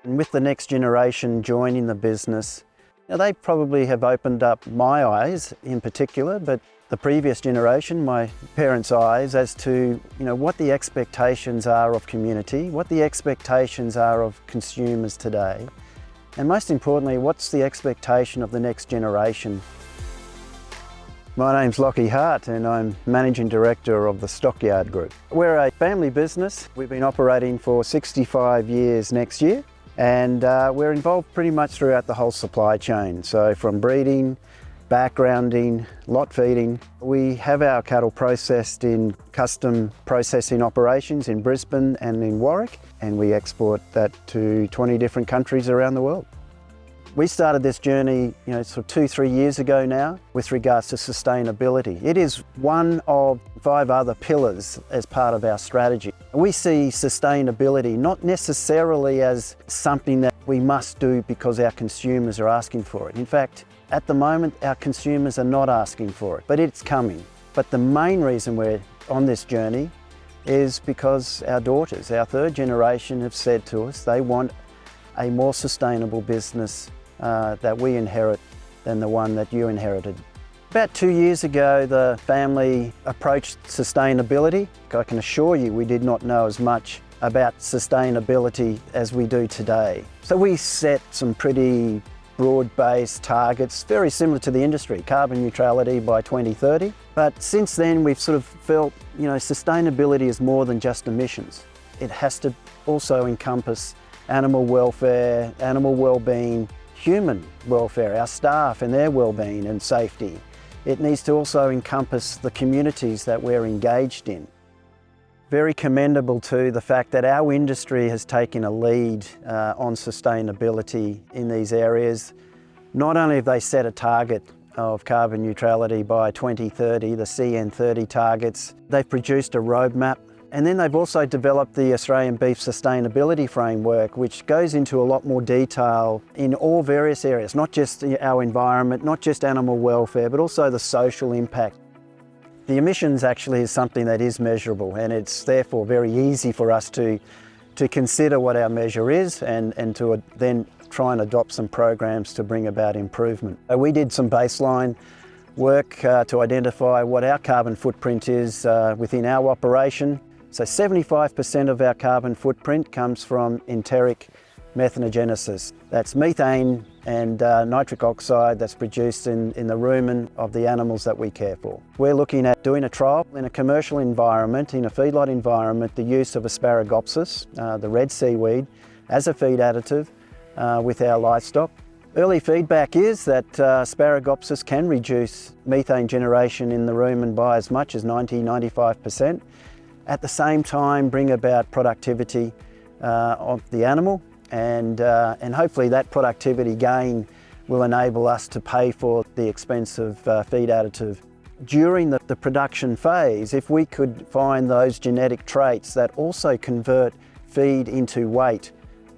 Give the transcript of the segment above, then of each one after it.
And with the next generation joining the business, they probably have opened up my eyes in particular, but the previous generation, my parents' eyes, as to what the expectations are of community, what the expectations are of consumers today, and most importantly, what's the expectation of the next generation. My name's Lachie Hart and I'm Managing Director of the Stockyard Group. We're a family business. We've been operating for 65 years next year, and we're involved pretty much throughout the whole supply chain. So from breeding, backgrounding, lot feeding. We have our cattle processed in custom processing operations in Brisbane and in Warwick, and we export that to 20 different countries around the world. We started this journey, sort of 2-3 years ago now, with regards to sustainability. It is one of 5 other pillars as part of our strategy. We see sustainability not necessarily as something that we must do because our consumers are asking for it. In fact, at the moment, our consumers are not asking for it, but it's coming. But the main reason we're on this journey is because our daughters, our third generation, have said to us they want a more sustainable business that we inherit than the one that you inherited. About 2 years ago, the family approached sustainability. I can assure you we did not know as much about sustainability as we do today. So we set some pretty broad-based targets, very similar to the industry, carbon neutrality by 2030. But since then, we've sort of felt, sustainability is more than just emissions. It has to also encompass animal welfare, animal well-being, human welfare, our staff and their well-being and safety. It needs to also encompass the communities that we're engaged in. Very commendable too, the fact that our industry has taken a lead on sustainability in these areas. Not only have they set a target of carbon neutrality by 2030, the CN30 targets, they've produced a roadmap, and then they've also developed the Australian Beef Sustainability Framework, which goes into a lot more detail in all various areas, not just our environment, not just animal welfare, but also the social impact. The emissions actually is something that is measurable, and it's therefore very easy for us to consider what our measure is and to then try and adopt some programs to bring about improvement. We did some baseline work to identify what our carbon footprint is within our operation. So 75% of our carbon footprint comes from enteric methanogenesis. That's methane and nitric oxide that's produced in the rumen of the animals that we care for. We're looking at doing a trial in a commercial environment, in a feedlot environment, the use of Asparagopsis, the red seaweed, as a feed additive with our livestock. Early feedback is that Asparagopsis can reduce methane generation in the rumen by as much as 90–95%. At the same time, bring about productivity of the animal, and hopefully that productivity gain will enable us to pay for the expensive feed additive. During the production phase, if we could find those genetic traits that also convert feed into weight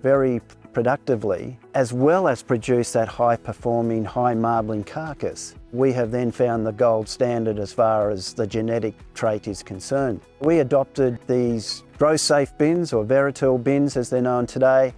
very productively, as well as produce that high-performing, high-marbling carcass, we have then found the gold standard as far as the genetic trait is concerned. We adopted these grow-safe bins, or Veritil bins as they're known today,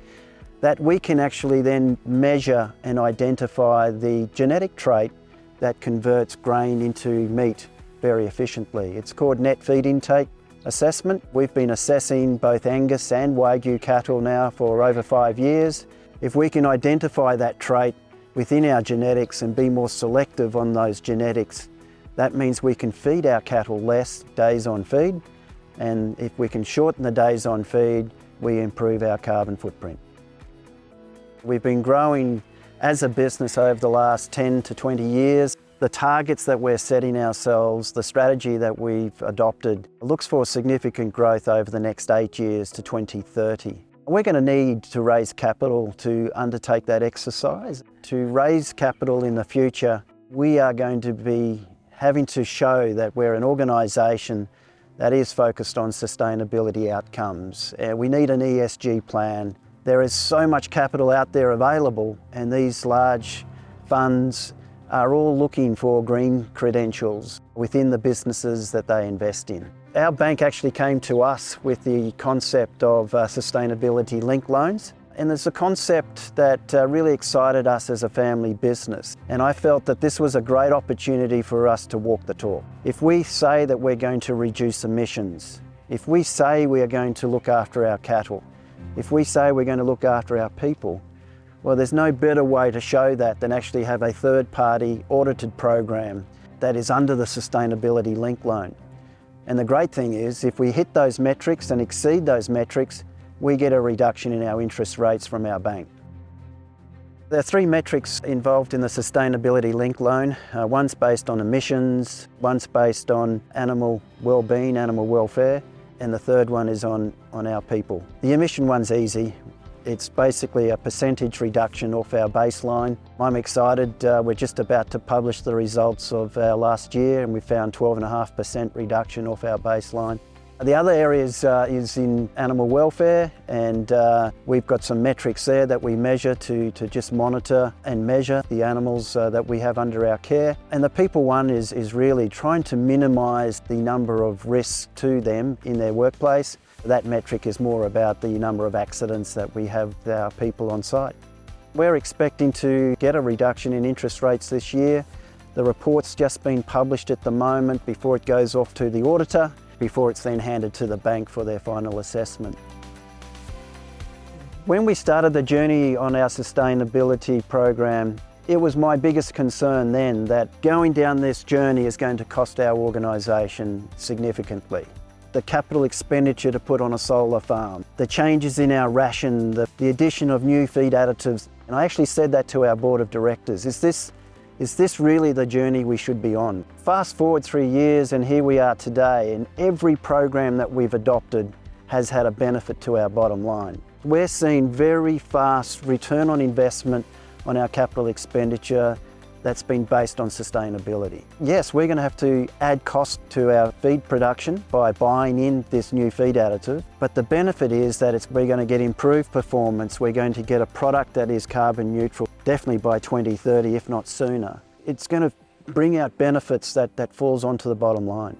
that we can actually then measure and identify the genetic trait that converts grain into meat very efficiently. It's called net feed intake assessment. We've been assessing both Angus and Wagyu cattle now for over 5 years. If we can identify that trait within our genetics and be more selective on those genetics, that means we can feed our cattle less days on feed, and if we can shorten the days on feed, we improve our carbon footprint. We've been growing as a business over the last 10 to 20 years. The targets that we're setting ourselves, the strategy that we've adopted, looks for significant growth over the next 8 years to 2030. We're going to need to raise capital to undertake that exercise. To raise capital in the future, we are going to be having to show that we're an organisation that is focused on sustainability outcomes. We need an ESG plan. There is so much capital out there available, and these large funds are all looking for green credentials within the businesses that they invest in. Our bank actually came to us with the concept of sustainability linked loans, And there's a concept that really excited us as a family business. And I felt that this was a great opportunity for us to walk the talk. If we say that we're going to reduce emissions, if we say we are going to look after our cattle, if we say we're going to look after our people, well, there's no better way to show that than actually have a third-party audited program that is under the sustainability link loan. And the great thing is, if we hit those metrics and exceed those metrics, we get a reduction in our interest rates from our bank. There are 3 metrics involved in the sustainability link loan. One's based on emissions, one's based on animal well-being, animal welfare, and the third one is on our people. The emission one's easy. It's basically a percentage reduction off our baseline. I'm excited. We're just about to publish the results of our last year, and we found 12.5% reduction off our baseline. The other areas is in animal welfare, and we've got some metrics there that we measure to just monitor and measure the animals that we have under our care. And the people one is really trying to minimise the number of risks to them in their workplace. That metric is more about the number of accidents that we have with our people on site. We're expecting to get a reduction in interest rates this year. The report's just been published at the moment before it goes off to the auditor, before it's then handed to the bank for their final assessment. When we started the journey on our sustainability program, it was my biggest concern then that going down this journey is going to cost our organisation significantly. The capital expenditure to put on a solar farm, the changes in our ration, the addition of new feed additives. And I actually said that to our board of directors. Is this really the journey we should be on? Fast forward 3 years and here we are today, and every program that we've adopted has had a benefit to our bottom line. We're seeing very fast return on investment on our capital expenditure that's been based on sustainability. Yes, we're going to have to add cost to our feed production by buying in this new feed additive, but the benefit is that we're going to get improved performance. We're going to get a product that is carbon neutral, definitely by 2030, if not sooner. It's going to bring out benefits that falls onto the bottom line.